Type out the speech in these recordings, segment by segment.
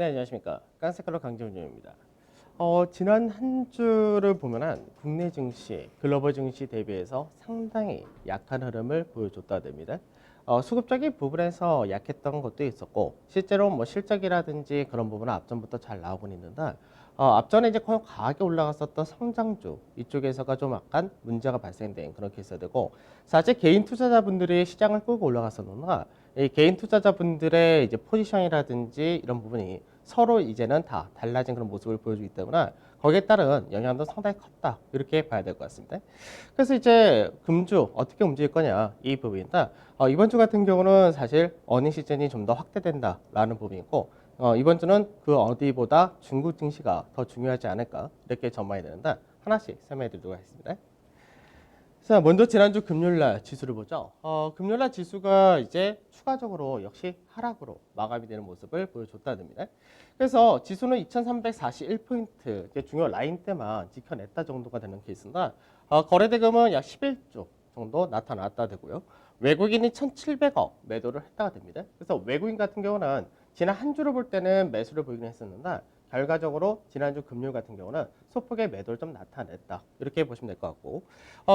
네, 안녕하십니까. 깐색깔로 강정준입니다. 지난 한 주를 보면은 국내 증시, 글로벌 증시 대비해서 상당히 약한 흐름을 보여줬다 됩니다. 수급적인 부분에서 약했던 것도 있었고, 실제로 뭐 실적이라든지 그런 부분은 앞전부터 잘 나오곤 있는데, 앞전에 이제 거의 과하게 올라갔었던 성장주 이쪽에서가 좀 약간 문제가 발생된 그런 케이스가 되고, 사실 개인 투자자분들이 시장을 끌고 올라갔었는가, 이 개인 투자자분들의 이제 포지션이라든지 이런 부분이 서로 이제는 다 달라진 그런 모습을 보여주기 때문에 거기에 따른 영향도 상당히 컸다. 이렇게 봐야 될 것 같습니다. 그래서 이제 금주 어떻게 움직일 거냐 이 부분인데 이번 주 같은 경우는 사실 어닝 시즌이 좀 더 확대된다라는 부분이고 이번 주는 그 어디보다 중국 증시가 더 중요하지 않을까 이렇게 전망이 되는데 하나씩 설명해 드리도록 하겠습니다. 자, 먼저 지난주 금요일날 지수를 보죠. 금요일날 지수가 이제 추가적으로 역시 하락으로 마감이 되는 모습을 보여줬다됩니다. 그래서 지수는 2341포인트, 중요 라인대만 지켜냈다 정도가 되는 케이스인데, 거래대금은 약 11조 정도 나타났다 되고요. 외국인이 1,700억 매도를 했다가 됩니다. 그래서 외국인 같은 경우는 지난 한 주를 볼 때는 매수를 보이긴 했었는데, 결과적으로 지난주 금요일 같은 경우는 소폭의 매도를 좀 나타냈다. 이렇게 보시면 될 것 같고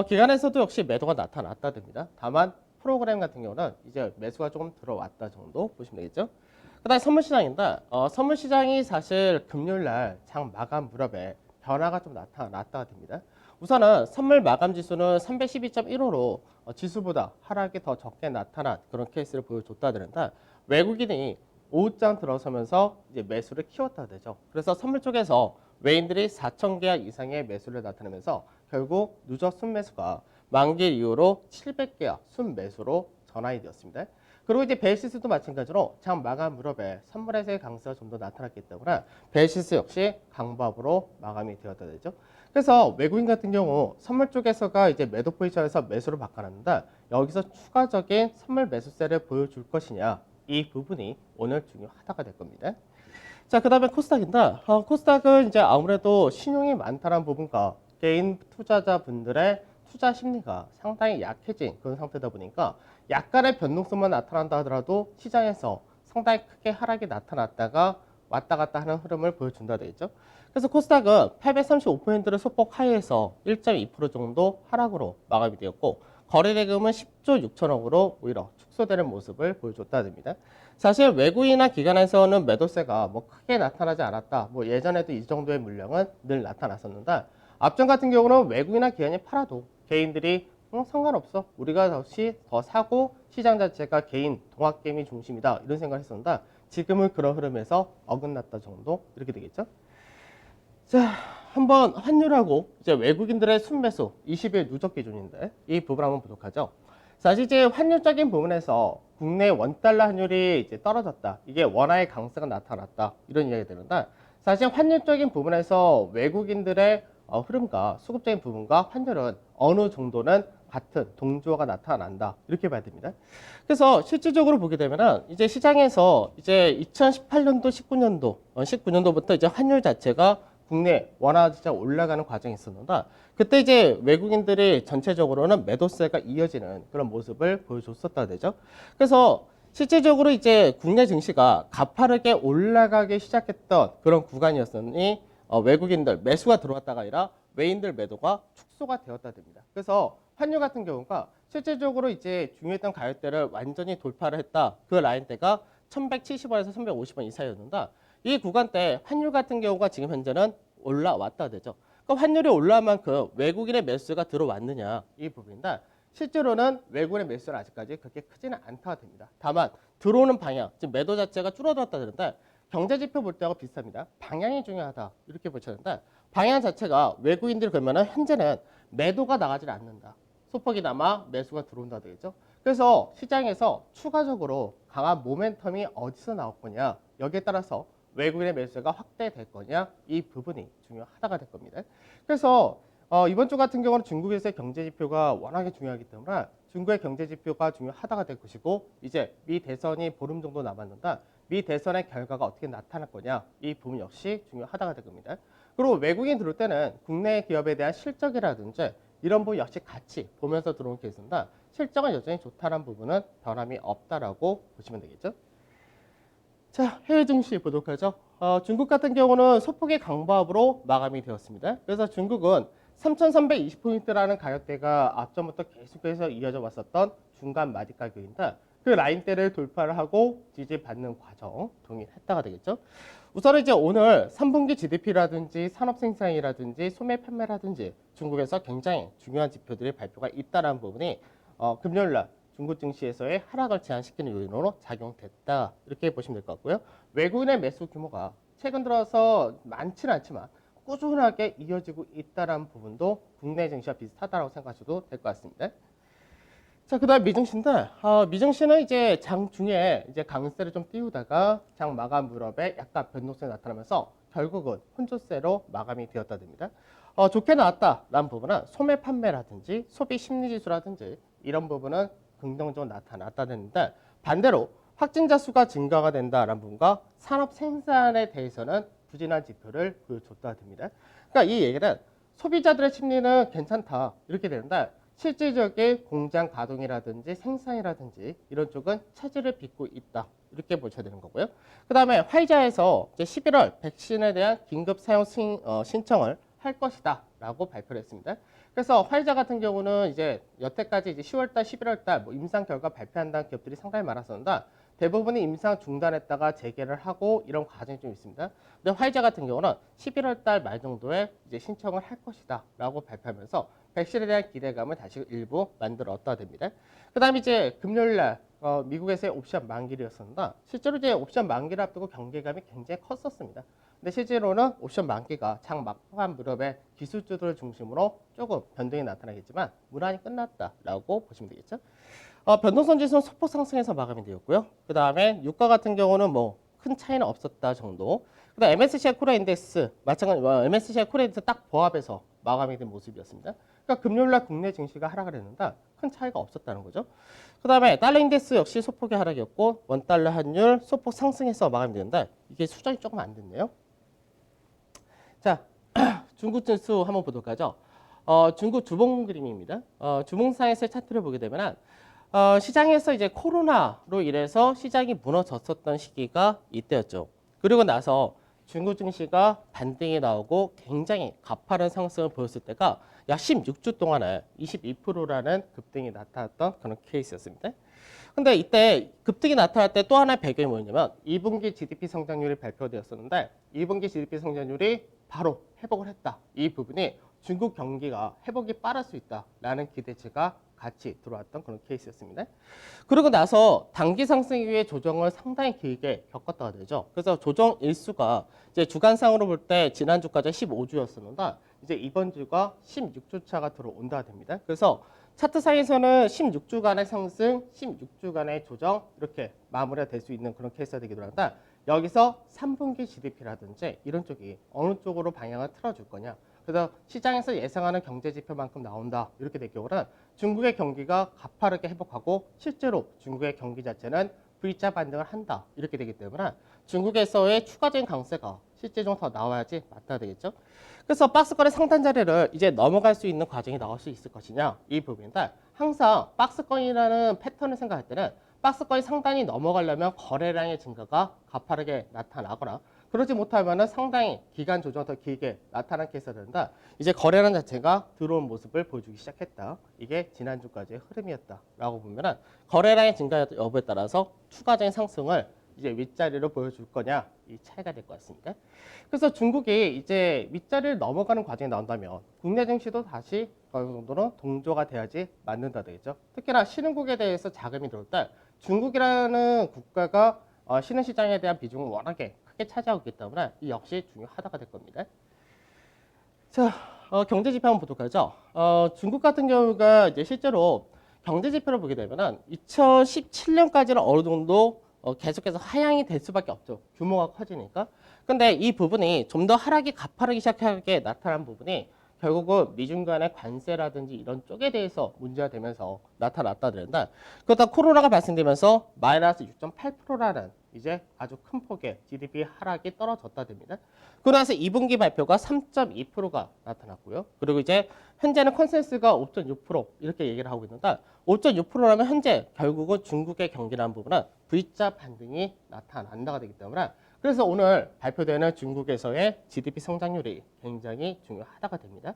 기간에서도 역시 매도가 나타났다 됩니다. 다만 프로그램 같은 경우는 이제 매수가 조금 들어왔다 정도 보시면 되겠죠. 그 다음에 선물시장인데 선물시장이 사실 금요일날 장 마감 무렵에 변화가 좀 나타났다 됩니다. 우선은 선물 마감 지수는 312.15로 지수보다 하락이 더 적게 나타난 그런 케이스를 보여줬다 되는데 외국인이 오후장 들어서면서 이제 매수를 키웠다 되죠. 그래서 선물 쪽에서 외인들이 4,000개 이상의 매수를 나타내면서 결국 누적 순매수가 만기 이후로 700개야 순매수로 전환이 되었습니다. 그리고 이제 베이시스도 마찬가지로 장 마감 무렵에 선물에서의 강세가 좀 더 나타났기 때문에 베이시스 역시 강bab으로 마감이 되었다 되죠. 그래서 외국인 같은 경우 선물 쪽에서가 이제 매도 포지션에서 매수를 바꿔놨는데 여기서 추가적인 선물 매수세를 보여줄 것이냐 이 부분이 오늘 중요하다가 될 겁니다. 자, 그 다음에 코스닥인데, 코스닥은 이제 아무래도 신용이 많다는 부분과 개인 투자자분들의 투자 심리가 상당히 약해진 그런 상태다 보니까 약간의 변동성만 나타난다 하더라도 시장에서 상당히 크게 하락이 나타났다가 왔다 갔다 하는 흐름을 보여준다 되겠죠. 그래서 코스닥은 835포인트를 소폭 하회해서 1.2% 정도 하락으로 마감이 되었고 거래대금은 10조 6천억으로 오히려 축소되는 모습을 보여줬다 됩니다. 사실 외국인이나 기관에서는 매도세가 뭐 크게 나타나지 않았다. 뭐 예전에도 이 정도의 물량은 늘 나타났었는데 앞전 같은 경우는 외국인이나 기관이 팔아도 개인들이 상관없어. 우리가 다시 더 사고 시장 자체가 개인 동학개미 중심이다. 이런 생각을 했었는데 지금은 그런 흐름에서 어긋났다 정도 이렇게 되겠죠. 자, 한번 환율하고 이제 외국인들의 순매수 20일 누적 기준인데 이 부분 한번 보도록 하죠. 사실 이제 환율적인 부분에서 국내 원달러 환율이 이제 떨어졌다. 이게 원화의 강세가 나타났다. 이런 이야기가 되는데 사실 환율적인 부분에서 외국인들의 흐름과 수급적인 부분과 환율은 어느 정도는 같은 동조가 나타난다. 이렇게 봐야 됩니다. 그래서 실질적으로 보게 되면은 이제 시장에서 이제 2018년도, 19년도부터 이제 환율 자체가 국내 원화 진짜 올라가는 과정이 있었는데 그때 이제 외국인들이 전체적으로는 매도세가 이어지는 그런 모습을 보여줬었다 되죠. 그래서 실질적으로 이제 국내 증시가 가파르게 올라가기 시작했던 그런 구간이었으니 외국인들 매수가 들어왔다가 아니라 외인들 매도가 축소가 되었다 됩니다. 그래서 환율 같은 경우가 실질적으로 이제 중요했던 가격대를 완전히 돌파를 했다. 그 라인대가 1170원에서 1150원 이 사이였는데 이 구간대 환율 같은 경우가 지금 현재는 올라왔다 되죠. 그럼 환율이 올라온 만큼 외국인의 매수가 들어왔느냐 이 부분인데 실제로는 외국인의 매수는 아직까지 그렇게 크지는 않다 됩니다. 다만 들어오는 방향, 지금 매도 자체가 줄어들었다 되는데 경제지표 볼 때하고 비슷합니다. 방향이 중요하다 이렇게 보셨는데 방향 자체가 외국인들이 그러면은 현재는 매도가 나가지 않는다. 소폭이나마 매수가 들어온다 되겠죠. 그래서 시장에서 추가적으로 강한 모멘텀이 어디서 나올 거냐 여기에 따라서 외국인의 매수가 확대될 거냐 이 부분이 중요하다가 될 겁니다. 그래서 이번 주 같은 경우는 중국에서의 경제지표가 워낙에 중요하기 때문에 중국의 경제지표가 중요하다가 될 것이고 이제 미 대선이 보름 정도 남았는데 미 대선의 결과가 어떻게 나타날 거냐 이 부분 역시 중요하다가 될 겁니다. 그리고 외국인 들어올 때는 국내 기업에 대한 실적이라든지 이런 부분 역시 같이 보면서 들어온 케이스인데 실적은 여전히 좋다는 부분은 변함이 없다라고 보시면 되겠죠. 자, 해외 증시 보도록 하죠. 중국 같은 경우는 소폭의 강보합으로 마감이 되었습니다. 그래서 중국은 3,320포인트라는 가격대가 앞전부터 계속해서 이어져 왔었던 중간 마디 가격인데 그 라인대를 돌파를 하고 지지받는 과정 동일했다가 되겠죠. 우선은 이제 오늘 3분기 GDP라든지 산업 생산이라든지 소매 판매라든지 중국에서 굉장히 중요한 지표들이 발표가 있다는 부분이 금요일 날 중국 증시에서의 하락을 제한시키는 요인으로 작용됐다. 이렇게 보시면 될 것 같고요. 외국인의 매수 규모가 최근 들어서 많지는 않지만 꾸준하게 이어지고 있다는 부분도 국내 증시와 비슷하다고 생각하셔도 될 것 같습니다. 자, 그다음 미증시인데 미증시는 이제 장 중에 이제 강세를 좀 띄우다가 장 마감 무렵에 약간 변동성이 나타나면서 결국은 혼조세로 마감이 되었다 됩니다. 좋게 나왔다라는 부분은 소매 판매라든지 소비 심리 지수라든지 이런 부분은 긍정적으로 나타났다 되는데 반대로 확진자 수가 증가가 된다라는 부분과 산업 생산에 대해서는 부진한 지표를 보여줬다 됩니다. 그러니까 이 얘기는 소비자들의 심리는 괜찮다 이렇게 되는데 실질적인 공장 가동이라든지 생산이라든지 이런 쪽은 차질을 빚고 있다. 이렇게 보셔야 되는 거고요. 그 다음에 화이자에서 이제 11월 백신에 대한 긴급 사용 신청을 할 것이다. 라고 발표를 했습니다. 그래서 화이자 같은 경우는 이제 여태까지 이제 10월달, 11월달 뭐 임상 결과 발표한다는 기업들이 상당히 많았었는데 대부분이 임상 중단했다가 재개를 하고 이런 과정이 좀 있습니다. 근데 화이자 같은 경우는 11월달 말 정도에 이제 신청을 할 것이다. 라고 발표하면서 백신에 대한 기대감을 다시 일부 만들었다 됩니다. 그 다음에 이제 금요일날 미국에서의 옵션 만기일이었습니다. 실제로 이제 옵션 만기를 앞두고 경계감이 굉장히 컸었습니다. 근데 실제로는 옵션 만기가 장 막판 무렵에 기술주들을 중심으로 조금 변동이 나타나겠지만 무난히 끝났다라고 보시면 되겠죠. 변동성 지수는 소폭 상승해서 마감이 되었고요. 그 다음에 유가 같은 경우는 뭐 큰 차이는 없었다 정도. 그다음 MSCI 코리아 인덱스 마찬가지로 MSCI 코리아 인덱스 딱 보합해서 마감이 된 모습이었습니다. 그러니까 금요일날 국내 증시가 하락을 했는데 큰 차이가 없었다는 거죠. 그 다음에 달러 인덱스 역시 소폭의 하락이었고 원달러 환율 소폭 상승해서 마감이 되는데 이게 수정이 조금 안 됐네요. 자, 중국 지수 한번 보도록 하죠. 중국 주봉 그림입니다. 주봉상에서의 차트를 보게 되면 시장에서 이제 코로나로 인해서 시장이 무너졌었던 시기가 이때였죠. 그리고 나서 중국 증시가 반등이 나오고 굉장히 가파른 상승을 보였을 때가 약 16주 동안에 22%라는 급등이 나타났던 그런 케이스였습니다. 근데 이때 급등이 나타날 때 또 하나의 배경이 뭐였냐면 2분기 GDP 성장률이 발표되었었는데 2분기 GDP 성장률이 바로 회복을 했다. 이 부분이 중국 경기가 회복이 빠를 수 있다라는 기대치가 같이 들어왔던 그런 케이스였습니다. 그러고 나서 단기 상승 이후에 조정을 상당히 길게 겪었다가 되죠. 그래서 조정 일수가 이제 주간상으로 볼 때 지난주까지 15주였었는데 이제 이번 주가 16주 차가 들어온다 됩니다. 그래서 차트상에서는 16주간의 상승, 16주간의 조정 이렇게 마무리가 될 수 있는 그런 케이스가 되기도 한다. 여기서 3분기 GDP라든지 이런 쪽이 어느 쪽으로 방향을 틀어줄 거냐. 그래서 시장에서 예상하는 경제 지표만큼 나온다. 이렇게 될 경우는 중국의 경기가 가파르게 회복하고 실제로 중국의 경기 자체는 V자 반등을 한다. 이렇게 되기 때문에 중국에서의 추가적인 강세가 실제적으로 더 나와야지 맞다 되겠죠. 그래서 박스권의 상단 자리를 이제 넘어갈 수 있는 과정이 나올 수 있을 것이냐 이 부분인데 항상 박스권이라는 패턴을 생각할 때는 박스권이 상단이 넘어가려면 거래량의 증가가 가파르게 나타나거나 그러지 못하면 상당히 기간 조정 더 길게 나타난 케이스가 된다. 이제 거래량 자체가 들어온 모습을 보여주기 시작했다. 이게 지난주까지의 흐름이었다라고 보면은 거래량의 증가 여부에 따라서 추가적인 상승을 이제 윗자리로 보여줄 거냐 이 차이가 될 것 같습니다. 그래서 중국이 이제 윗자리를 넘어가는 과정이 나온다면 국내 증시도 다시 어느 정도는 동조가 돼야지 맞는다 되겠죠. 특히나 신흥국에 대해서 자금이 들어올 때 중국이라는 국가가 신흥 시장에 대한 비중을 워낙에 크게 차지하고 있기 때문에 이 역시 중요하다가 될 겁니다. 자, 경제 지표 한번 보도록 하죠. 중국 같은 경우가 이제 실제로 경제 지표를 보게 되면은 2017년까지는 어느 정도 계속해서 하향이 될 수밖에 없죠. 규모가 커지니까. 근데 이 부분이 좀 더 하락이 가파르기 시작하게 나타난 부분이 결국은 미중 간의 관세라든지 이런 쪽에 대해서 문제가 되면서 나타났다 그랬는데 그러다 코로나가 발생되면서 마이너스 6.8%라는 이제 아주 큰 폭의 GDP 하락이 떨어졌다 됩니다. 그러고 나서 2분기 발표가 3.2%가 나타났고요. 그리고 이제 현재는 컨센서스가 5.6% 이렇게 얘기를 하고 있는데 5.6%라면 현재 결국은 중국의 경기라는 부분은 V자 반등이 나타난다가 되기 때문에 그래서 오늘 발표되는 중국에서의 GDP 성장률이 굉장히 중요하다가 됩니다.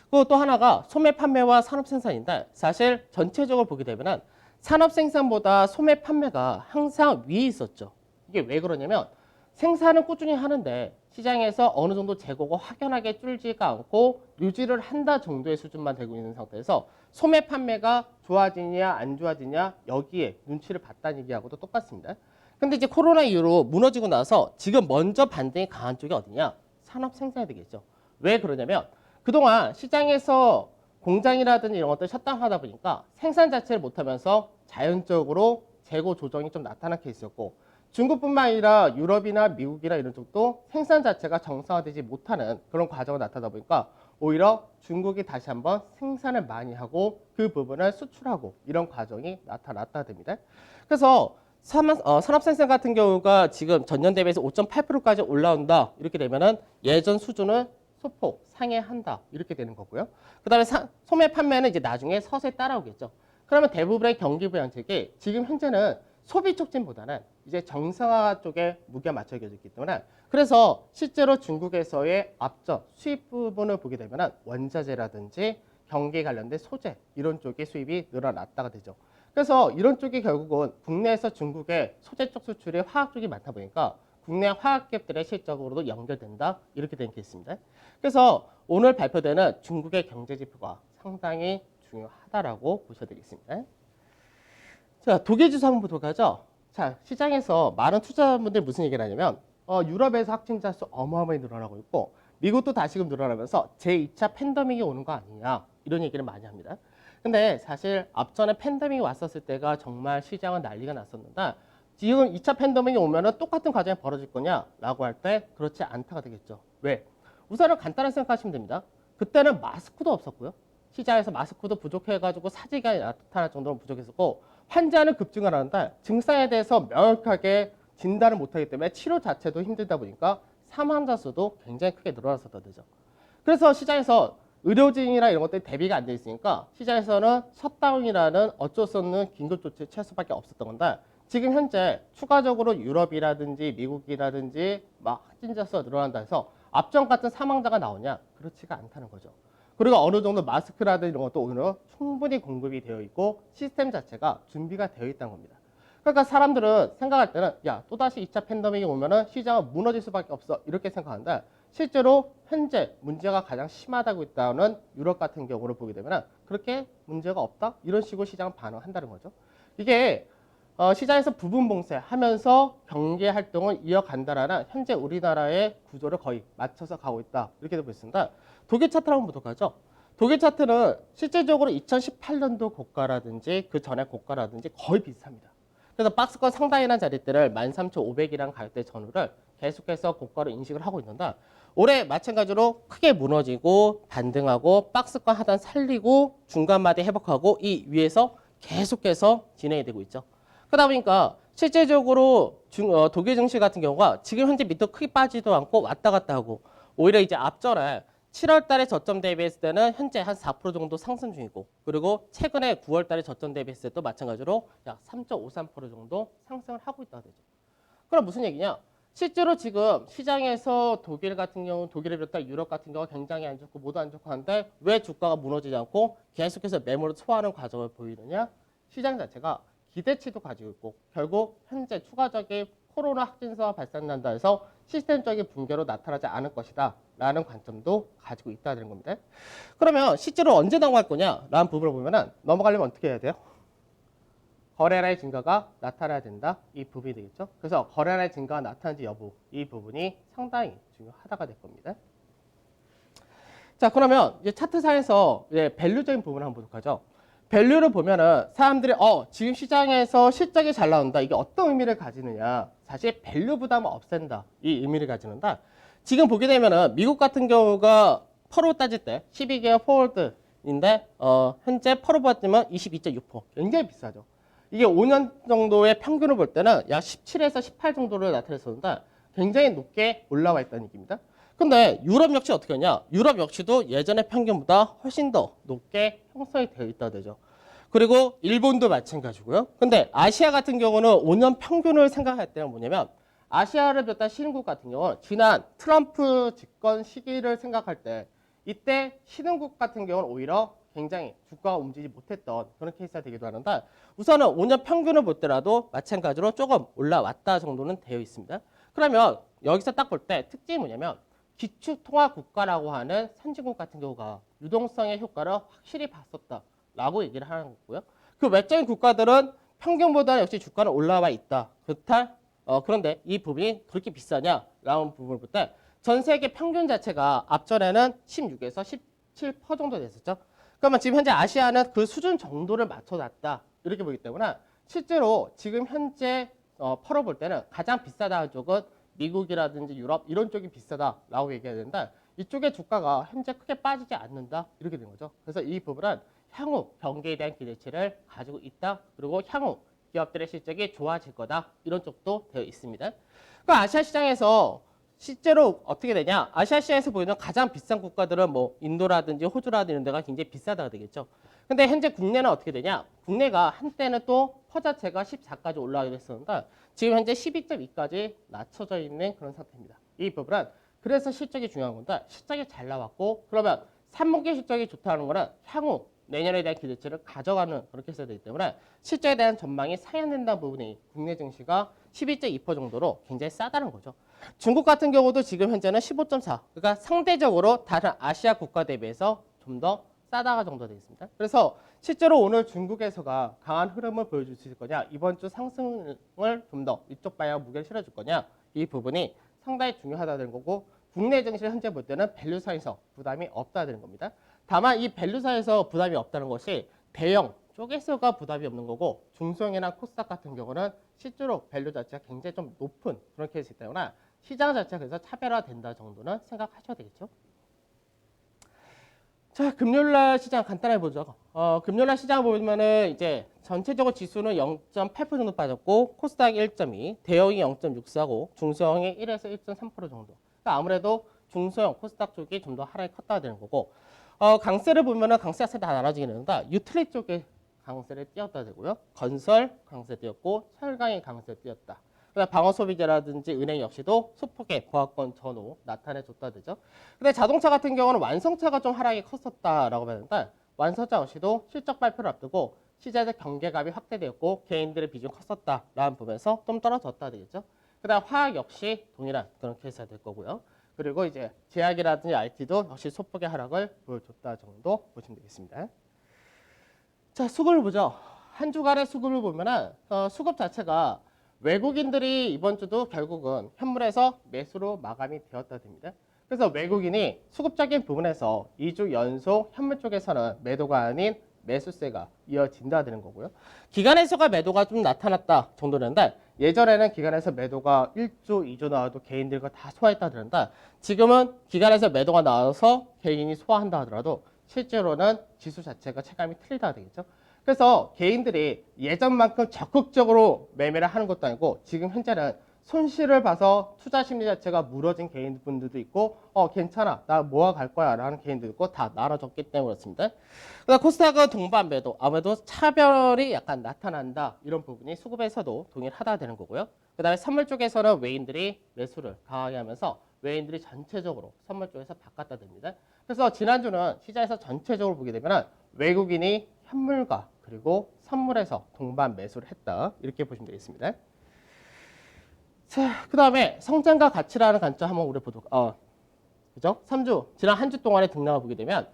그리고 또 하나가 소매 판매와 산업 생산인데 사실 전체적으로 보게 되면은 산업 생산보다 소매 판매가 항상 위에 있었죠. 이게 왜 그러냐면 생산은 꾸준히 하는데 시장에서 어느 정도 재고가 확연하게 줄지가 않고 유지를 한다 정도의 수준만 되고 있는 상태에서 소매 판매가 좋아지냐 안 좋아지냐 여기에 눈치를 봤다는 얘기하고도 똑같습니다. 근데 이제 코로나 이후로 무너지고 나서 지금 먼저 반등이 강한 쪽이 어디냐? 산업 생산이 되겠죠. 왜 그러냐면 그동안 시장에서 공장이라든지 이런 것들 셧다운하다 보니까 생산 자체를 못하면서 자연적으로 재고 조정이 좀 나타난 케이스였고 중국뿐만 아니라 유럽이나 미국이나 이런 쪽도 생산 자체가 정상화되지 못하는 그런 과정을 나타나다 보니까 오히려 중국이 다시 한번 생산을 많이 하고 그 부분을 수출하고 이런 과정이 나타났다 됩니다. 그래서 산업 생산 같은 경우가 지금 전년 대비해서 5.8%까지 올라온다 이렇게 되면은 예전 수준을 소폭 상회한다 이렇게 되는 거고요. 그다음에 소매 판매는 이제 나중에 서서히 따라오겠죠. 그러면 대부분의 경기 부양책이 지금 현재는 소비 촉진보다는 이제 정상화 쪽에 무게가 맞춰져 있기 때문에 그래서 실제로 중국에서의 앞전 수입 부분을 보게 되면 원자재라든지 경기 관련된 소재 이런 쪽의 수입이 늘어났다가 되죠. 그래서 이런 쪽이 결국은 국내에서 중국의 소재 쪽 수출이 화학 쪽이 많다 보니까 국내 화학기업들의 실적으로도 연결된다 이렇게 된 케이스입니다. 그래서 오늘 발표되는 중국의 경제 지표가 상당히 중요하다라고 보셔야 되겠습니다. 자, 독일 지수 한번 보도록 하죠. 자, 시장에서 많은 투자자분들이 무슨 얘기를 하냐면 유럽에서 확진자 수 어마어마하게 늘어나고 있고 미국도 다시금 늘어나면서 제2차 팬데믹이 오는 거 아니냐 이런 얘기를 많이 합니다. 근데 사실 앞전에 팬데믹이 왔었을 때가 정말 시장은 난리가 났었는데 지금 2차 팬데믹이 오면은 똑같은 과정이 벌어질 거냐라고 할 때 그렇지 않다가 되겠죠. 왜? 우선은 간단하게 생각하시면 됩니다. 그때는 마스크도 없었고요. 시장에서 마스크도 부족해가지고 사지가 나타날 정도로 부족했었고 환자는 급증을 하는데 증상에 대해서 명확하게 진단을 못하기 때문에 치료 자체도 힘들다 보니까 사망자 수도 굉장히 크게 늘어났었던 거죠. 그래서 시장에서 의료진이나 이런 것들이 대비가 안 돼 있으니까 시장에서는 셧다운이라는 어쩔 수 없는 긴급조치를 취할 수밖에 없었던 건데 지금 현재 추가적으로 유럽이라든지 미국이라든지 막 확진자 수가 늘어난다 해서 앞전 같은 사망자가 나오냐? 그렇지가 않다는 거죠. 그리고 어느 정도 마스크라든지 이런 것도 오히려 충분히 공급이 되어 있고 시스템 자체가 준비가 되어 있다는 겁니다. 그러니까 사람들은 생각할 때는 야, 또다시 2차 팬데믹이 오면은 시장은 무너질 수밖에 없어 이렇게 생각하는데 실제로 현재 문제가 가장 심하다고 있다는 유럽 같은 경우를 보게 되면 그렇게 문제가 없다 이런 식으로 시장은 반응한다는 거죠. 이게 시장에서 부분 봉쇄하면서 경제 활동을 이어간다라는 현재 우리나라의 구조를 거의 맞춰서 가고 있다 이렇게 되고 있습니다. 독일 차트를 한번 보도록 하죠. 독일 차트는 실질적으로 2018년도 고가라든지 그 전에 고가라든지 거의 비슷합니다. 그래서 박스권 상단이라는 자리대를 13,500이라는 가격대 전후를 계속해서 고가로 인식을 하고 있는데 올해 마찬가지로 크게 무너지고 반등하고 박스권 하단 살리고 중간마디 회복하고 이 위에서 계속해서 진행이 되고 있죠. 그러다 보니까 실제적으로 독일 증시 같은 경우가 지금 현재 밑으로 크게 빠지도 않고 왔다 갔다 하고 오히려 이제 앞전에 7월 달에 저점 대비했을 때는 현재 한 4% 정도 상승 중이고 그리고 최근에 9월 달에 저점 대비했을 때도 마찬가지로 약 3.53% 정도 상승을 하고 있다고 되죠. 그럼 무슨 얘기냐? 실제로 지금 시장에서 독일 같은 경우 독일을 비롯한 유럽 같은 경우가 굉장히 안 좋고 모두 안 좋고 한데 왜 주가가 무너지지 않고 계속해서 매물을 소화하는 과정을 보이느냐? 시장 자체가 기대치도 가지고 있고 결국 현재 추가적인 코로나 확진자가 발생한다 해서 시스템적인 붕괴로 나타나지 않을 것이다 라는 관점도 가지고 있다는 겁니다. 그러면 실제로 언제 넘어갈 거냐 라는 부분을 보면은 넘어가려면 어떻게 해야 돼요? 거래량의 증가가 나타나야 된다 이 부분이 되겠죠. 그래서 거래량의 증가가 나타나는지 여부 이 부분이 상당히 중요하다가 될 겁니다. 자 그러면 이제 차트상에서 이제 밸류적인 부분을 한번 보도록 하죠. 밸류를 보면은 사람들이 지금 시장에서 실적이 잘 나온다 이게 어떤 의미를 가지느냐 사실 밸류 부담을 없앤다 이 의미를 가지는데 지금 보게 되면은 미국 같은 경우가 퍼로 따질 때 12개월 포워드인데 현재 퍼로 봤지만 22.6% 굉장히 비싸죠. 이게 5년 정도의 평균을 볼 때는 약 17에서 18 정도를 나타냈었는데 굉장히 높게 올라와 있다는 얘기입니다. 근데 유럽 역시 어떻게 하냐? 유럽 역시도 예전의 평균보다 훨씬 더 높게 형성이 되어 있다 되죠. 그리고 일본도 마찬가지고요. 근데 아시아 같은 경우는 5년 평균을 생각할 때는 뭐냐면 아시아를 비롯한 신흥국 같은 경우는 지난 트럼프 집권 시기를 생각할 때 이때 신흥국 같은 경우는 오히려 굉장히 주가가 움직이지 못했던 그런 케이스가 되기도 하는데 우선은 5년 평균을 보더라도 마찬가지로 조금 올라왔다 정도는 되어 있습니다. 그러면 여기서 딱 볼 때 특징이 뭐냐면 기축통화 국가라고 하는 선진국 같은 경우가 유동성의 효과를 확실히 봤었다라고 얘기를 하는 거고요. 그 외적인 국가들은 평균보다 역시 주가는 올라와 있다. 그런데 이 부분이 그렇게 비싸냐라는 부분을 볼 때 전 세계 평균 자체가 앞전에는 16에서 17% 정도 됐었죠. 그러면 지금 현재 아시아는 그 수준 정도를 맞춰놨다. 이렇게 보기 때문에 실제로 지금 현재 펄어볼 때는 가장 비싸다 쪽은 미국이라든지 유럽 이런 쪽이 비싸다라고 얘기해야 되는데 이쪽의 주가가 현재 크게 빠지지 않는다. 이렇게 된 거죠. 그래서 이 부분은 향후 경기에 대한 기대치를 가지고 있다. 그리고 향후 기업들의 실적이 좋아질 거다. 이런 쪽도 되어 있습니다. 그 아시아 시장에서 실제로 어떻게 되냐? 아시아 시장에서 보이는 가장 비싼 국가들은 뭐 인도라든지 호주라든지 이런 데가 굉장히 비싸다가 되겠죠. 근데 현재 국내는 어떻게 되냐? 국내가 한때는 또 퍼 자체가 14까지 올라가기도 했었는데 지금 현재 12.2까지 낮춰져 있는 그런 상태입니다. 이 부분은 그래서 실적이 중요한 건데 실적이 잘 나왔고 그러면 3분기 실적이 좋다는 거는 향후 내년에 대한 기대치를 가져가는 그렇게 써야 되기 때문에 실적에 대한 전망이 상향된다는 부분이 국내 증시가 12.2% 정도로 굉장히 싸다는 거죠. 중국 같은 경우도 지금 현재는 15.4. 그러니까 상대적으로 다른 아시아 국가 대비해서 좀 더 싸다가 정도 되어 있습니다. 그래서 실제로 오늘 중국에서가 강한 흐름을 보여줄 수 있을 거냐, 이번 주 상승을 좀 더 이쪽 방향 무게를 실어줄 거냐, 이 부분이 상당히 중요하다는 거고 국내 증시를 현재 볼 때는 밸류사에서 부담이 없다는 겁니다. 다만 이 밸류사에서 부담이 없다는 것이 대형 쪽에서가 부담이 없는 거고 중소형이나 코스닥 같은 경우는 실제로 밸류 자체가 굉장히 좀 높은 그런 케이스이기 때문에 시장 자체가 그래서 차별화된다 정도는 생각하셔야 되겠죠. 자, 금요일날 시장 간단하게 보죠. 금요일날 시장 보면은 이제 전체적으로 지수는 0.8% 정도 빠졌고 코스닥이 1.2, 대형이 0.645, 중소형이 1에서 1.3% 정도. 그러니까 아무래도 중소형 코스닥 쪽이 좀 더 하락이 컸다 되는 거고 강세를 보면은 강세가 다 나눠지긴 하는데 유틸리 쪽에 강세를 띄었다 되고요. 건설 강세 띄었고 철강이 강세 띄었다. 방어 소비재라든지 은행 역시도 소폭의 보합권 전후 나타내줬다 되죠. 근데 자동차 같은 경우는 완성차가 좀 하락이 컸었다라고 하는데 완성차 역시도 실적 발표를 앞두고 시장의 경계감이 확대되었고 개인들의 비중 컸었다라는 부분에서 좀 떨어졌다 되겠죠. 그다음 화학 역시 동일한 그런 케이스가 될 거고요. 그리고 이제 제약이라든지 IT도 역시 소폭의 하락을 보여줬다 정도 보시면 되겠습니다. 자, 수급을 보죠. 한 주간의 수급을 보면은 수급 자체가 외국인들이 이번 주도 결국은 현물에서 매수로 마감이 되었다 됩니다. 그래서 외국인이 수급적인 부분에서 2주 연속 현물 쪽에서는 매도가 아닌 매수세가 이어진다 되는 거고요. 기관에서가 매도가 좀 나타났다 정도는데 예전에는 기관에서 매도가 1주, 2주 나와도 개인들과 다 소화했다 그러는데 지금은 기관에서 매도가 나와서 개인이 소화한다 하더라도 실제로는 지수 자체가 체감이 틀리다 되겠죠. 그래서 개인들이 예전만큼 적극적으로 매매를 하는 것도 아니고 지금 현재는 손실을 봐서 투자 심리 자체가 무너진 개인분들도 있고 괜찮아 나 모아 갈 거야 라는 개인들도 있고 다 나눠졌기 때문에 그렇습니다. 그다음 코스닥은 동반 매도 아무래도 차별이 약간 나타난다 이런 부분이 수급에서도 동일하다 되는 거고요. 그 다음에 선물 쪽에서는 외인들이 매수를 강하게 하면서 외인들이 전체적으로 선물 쪽에서 바꿨다 됩니다. 그래서 지난주는 시장에서 전체적으로 보게 되면 외국인이 현물과 그리고 선물에서 동반 매수를 했다 이렇게 보시면 되겠습니다. 자, 그 다음에 성장과 가치라는 관점 한번 우리 보도록 그죠? 3주 지난 한 주 동안의 등락을 보게 되면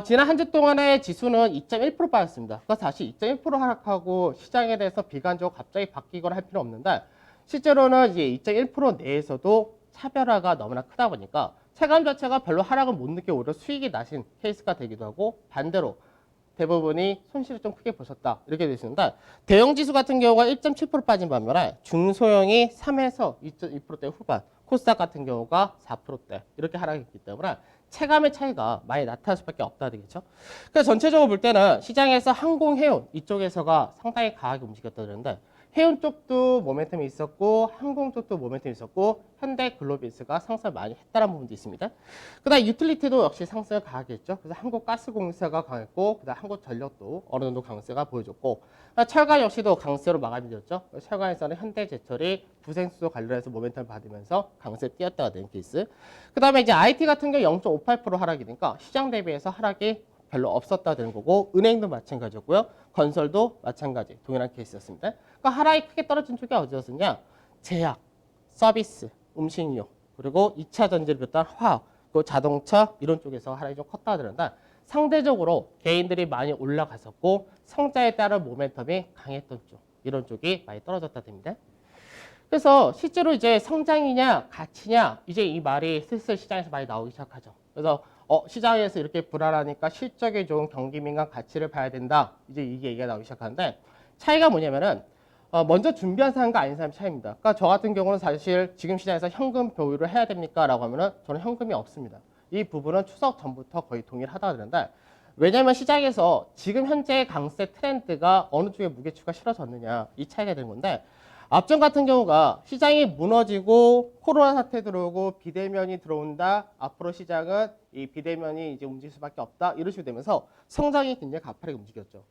지난 한 주 동안의 지수는 2.1% 빠졌습니다. 그래서 다시 2.1% 하락하고 시장에 대해서 비관적으로 갑자기 바뀌거나 할 필요 없는데 실제로는 이제 2.1% 내에서도 차별화가 너무나 크다 보니까 체감 자체가 별로 하락을 못 느껴 오히려 수익이 나신 케이스가 되기도 하고 반대로 대부분이 손실을 좀 크게 보셨다 이렇게 되시는데 대형 지수 같은 경우가 1.7% 빠진 반면에 중소형이 3에서 2.2%대 후반 코스닥 같은 경우가 4%대 이렇게 하락했기 때문에 체감의 차이가 많이 나타날 수밖에 없다 되겠죠. 그래서 전체적으로 볼 때는 시장에서 항공해운 이쪽에서가 상당히 강하게 움직였다 그러는데 해운 쪽도 모멘텀이 있었고 항공 쪽도 모멘텀이 있었고 현대 글로비스가 상승을 많이 했다는 부분도 있습니다. 그다음 유틸리티도 역시 상승을 강하게 했죠. 그래서 한국가스공사가 강했고 그다음 한국전력도 어느 정도 강세가 보여줬고 철강 역시도 강세로 마감이 되었죠. 철강에서는 현대제철이 부생수소 관련해서 모멘텀을 받으면서 강세 뛰었다가 된 케이스. 그다음에 이제 IT 같은 경우 0.58% 하락이 되니까 시장 대비해서 하락이 별로 없었다 되는 거고 은행도 마찬가지였고요. 건설도 마찬가지 동일한 케이스였습니다. 그러니까 하락이 크게 떨어진 쪽이 어디였었냐? 제약, 서비스, 음식료 그리고 2차 전지를 비롯한 화학, 그 자동차 이런 쪽에서 하락이 좀 컸다 그런다. 상대적으로 개인들이 많이 올라갔었고 성장에 따른 모멘텀이 강했던 쪽 이런 쪽이 많이 떨어졌다 됩니다. 그래서 실제로 이제 성장이냐 가치냐 이제 이 말이 슬슬 시장에서 많이 나오기 시작하죠. 그래서 시장에서 이렇게 불안하니까 실적에 좋은 경기 민감 가치를 봐야 된다. 이제 이게 얘기가 나오기 시작하는데 차이가 뭐냐면은 먼저 준비한 사람과 아닌 사람 차이입니다. 그러니까 저 같은 경우는 사실 지금 시장에서 현금 보유를 해야 됩니까? 라고 하면은 저는 현금이 없습니다. 이 부분은 추석 전부터 거의 동일하다 그러는데 왜냐하면 시장에서 지금 현재 강세 트렌드가 어느 쪽에 무게추가 실어졌느냐 이 차이가 되는 건데 앞전 같은 경우가 시장이 무너지고 코로나 사태 들어오고 비대면이 들어온다. 앞으로 시장은 이 비대면이 이제 움직일 수밖에 없다. 이런 식으로 되면서 성장이 굉장히 가파르게 움직였죠.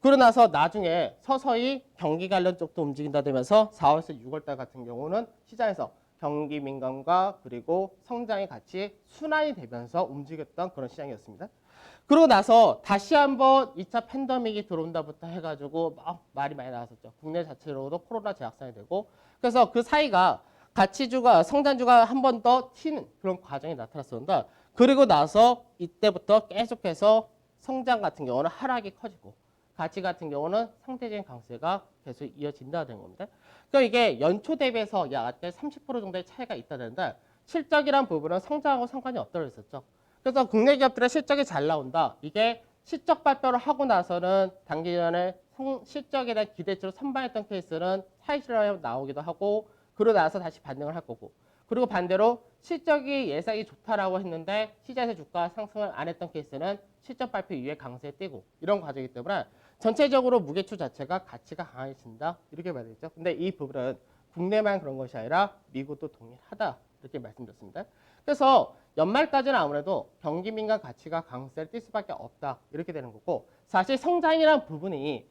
그러고 나서 나중에 서서히 경기 관련 쪽도 움직인다 되면서 4월에서 6월달 같은 경우는 시장에서 경기 민감과 그리고 성장이 같이 순환이 되면서 움직였던 그런 시장이었습니다. 그러고 나서 다시 한번 2차 팬데믹이 들어온다부터 해가지고 막 말이 많이 나왔었죠. 국내 자체로도 코로나 재확산이 되고 그래서 그 사이가 가치주가 성장주가 한 번 더 튀는 그런 과정이 나타났었는데 그리고 나서 이때부터 계속해서 성장 같은 경우는 하락이 커지고 가치 같은 경우는 상대적인 강세가 계속 이어진다는 겁니다. 그러니까 이게 연초 대비해서 약 30% 정도의 차이가 있다는데 실적이란 부분은 성장하고 상관이 없다고 했었죠. 그래서 국내 기업들의 실적이 잘 나온다. 이게 실적 발표를 하고 나서는 단기전에 실적에 대한 기대치로 선반했던 케이스는 차익실현이 나오기도 하고 그러고 나서 다시 반등을 할 거고 그리고 반대로 실적이 예상이 좋다라고 했는데 시장에서 주가 상승을 안 했던 케이스는 실적 발표 이후에 강세에 뛰고 이런 과정이기 때문에 전체적으로 무게추 자체가 가치가 강해진다 이렇게 봐야 되겠죠. 근데 이 부분은 국내만 그런 것이 아니라 미국도 동일하다 이렇게 말씀드렸습니다. 그래서 연말까지는 아무래도 경기 민감 가치가 강세를 띌 수밖에 없다 이렇게 되는 거고 사실 성장이라는 부분이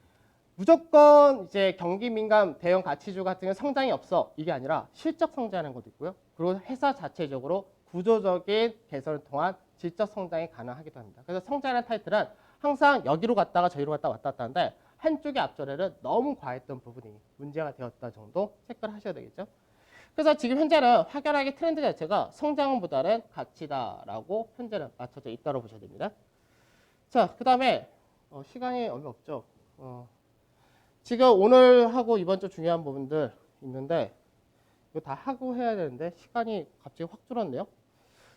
무조건 이제 경기 민감 대형 가치주 같은 경우 성장이 없어 이게 아니라 실적 성장하는 것도 있고요. 그리고 회사 자체적으로 구조적인 개선을 통한 질적 성장이 가능하기도 합니다. 그래서 성장이라는 타이틀은 항상 여기로 갔다가 저기로 갔다 왔다 갔다 하는데 한쪽의 앞전에는 너무 과했던 부분이 문제가 되었다 정도 체크를 하셔야 되겠죠. 그래서 지금 현재는 확연하게 트렌드 자체가 성장보다는 가치다라고 현재는 맞춰져 있다고 보셔야 됩니다. 자, 그 다음에 시간이 얼마 없죠. 지금 오늘 하고 이번 주 중요한 부분들 있는데 이거 다 하고 해야 되는데 시간이 갑자기 확 줄었네요.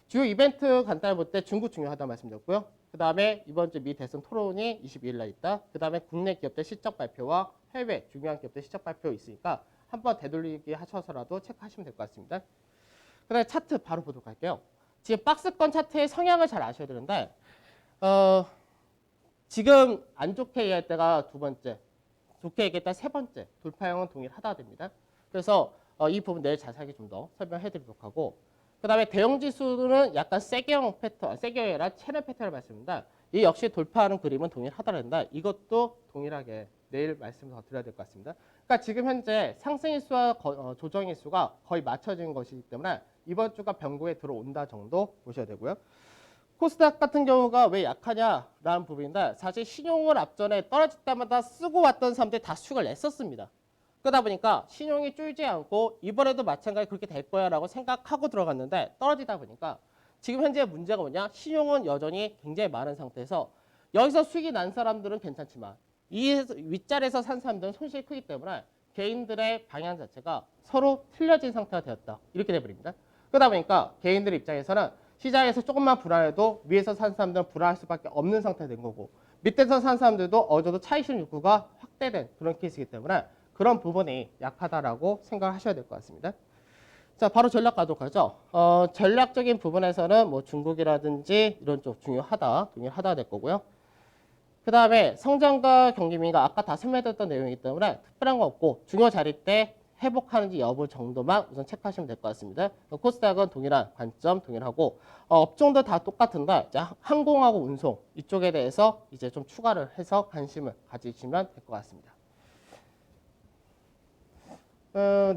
주요 이벤트 간단히 볼 때 중국 중요하다 말씀드렸고요. 그 다음에 이번 주 미 대선 토론이 22일 날 있다. 그 다음에 국내 기업들 실적 발표와 해외 중요한 기업들 실적 발표 있으니까 한번 되돌리기 하셔서라도 체크하시면 될 것 같습니다. 그 다음에 차트 바로 보도록 할게요. 지금 박스권 차트의 성향을 잘 아셔야 되는데 지금 안 좋게 얘기할 때가 두 번째, 좋게 얘기할 때 세 번째 돌파형은 동일하다 됩니다. 그래서 이 부분 내일 자세하게 좀 더 설명해 드리도록 하고 그 다음에 대형 지수는 약간 세계형 패턴, 세계형이 아니라 채널 패턴을 말씀드립니다. 이 역시 돌파하는 그림은 동일하다는데 이것도 동일하게 내일 말씀을 더 드려야 될 것 같습니다. 그러니까 지금 현재 상승일수와 조정일수가 거의 맞춰진 것이기 때문에 이번 주가 변곡에 들어온다 정도 보셔야 되고요. 코스닥 같은 경우가 왜 약하냐라는 부분인데 사실 신용을 앞전에 떨어질 때마다 쓰고 왔던 사람들이 다 수익을 냈었습니다. 그러다 보니까 신용이 줄지 않고 이번에도 마찬가지 그렇게 될 거야 라고 생각하고 들어갔는데 떨어지다 보니까 지금 현재 문제가 뭐냐? 신용은 여전히 굉장히 많은 상태에서 여기서 수익이 난 사람들은 괜찮지만 이 윗자리에서 산 사람들은 손실이 크기 때문에 개인들의 방향 자체가 서로 틀려진 상태가 되었다. 이렇게 돼버립니다. 그러다 보니까 개인들 입장에서는 시장에서 조금만 불안해도 위에서 산 사람들은 불안할 수밖에 없는 상태가 된 거고 밑에서 산 사람들도 어느 정도 차익 욕구가 확대된 그런 케이스이기 때문에 그런 부분이 약하다라고 생각을 하셔야 될 것 같습니다. 자, 바로 전략 가도록 하죠. 전략적인 부분에서는 뭐 중국이라든지 이런 쪽 중요하다 될 거고요. 그 다음에 성장과 경기민가 아까 다 설명드렸던 내용이기 때문에 특별한 거 없고 중요 자리 때 회복하는지 여부 정도만 우선 체크하시면 될 것 같습니다. 코스닥은 동일한 관점 동일하고 업종도 다 똑같은데 이제 항공하고 운송 이쪽에 대해서 이제 좀 추가를 해서 관심을 가지시면 될 것 같습니다.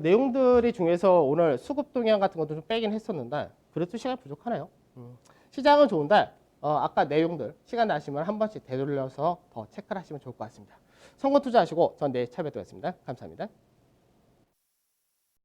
내용들이 중에서 오늘 수급 동향 같은 것도 좀 빼긴 했었는데 그래도 시간이 부족하네요. 시장은 좋은데 아까 내용들 시간 나시면 한 번씩 되돌려서 더 체크를 하시면 좋을 것 같습니다. 성공 투자하시고 전 내일 찾아뵙도록 하겠습니다. 감사합니다.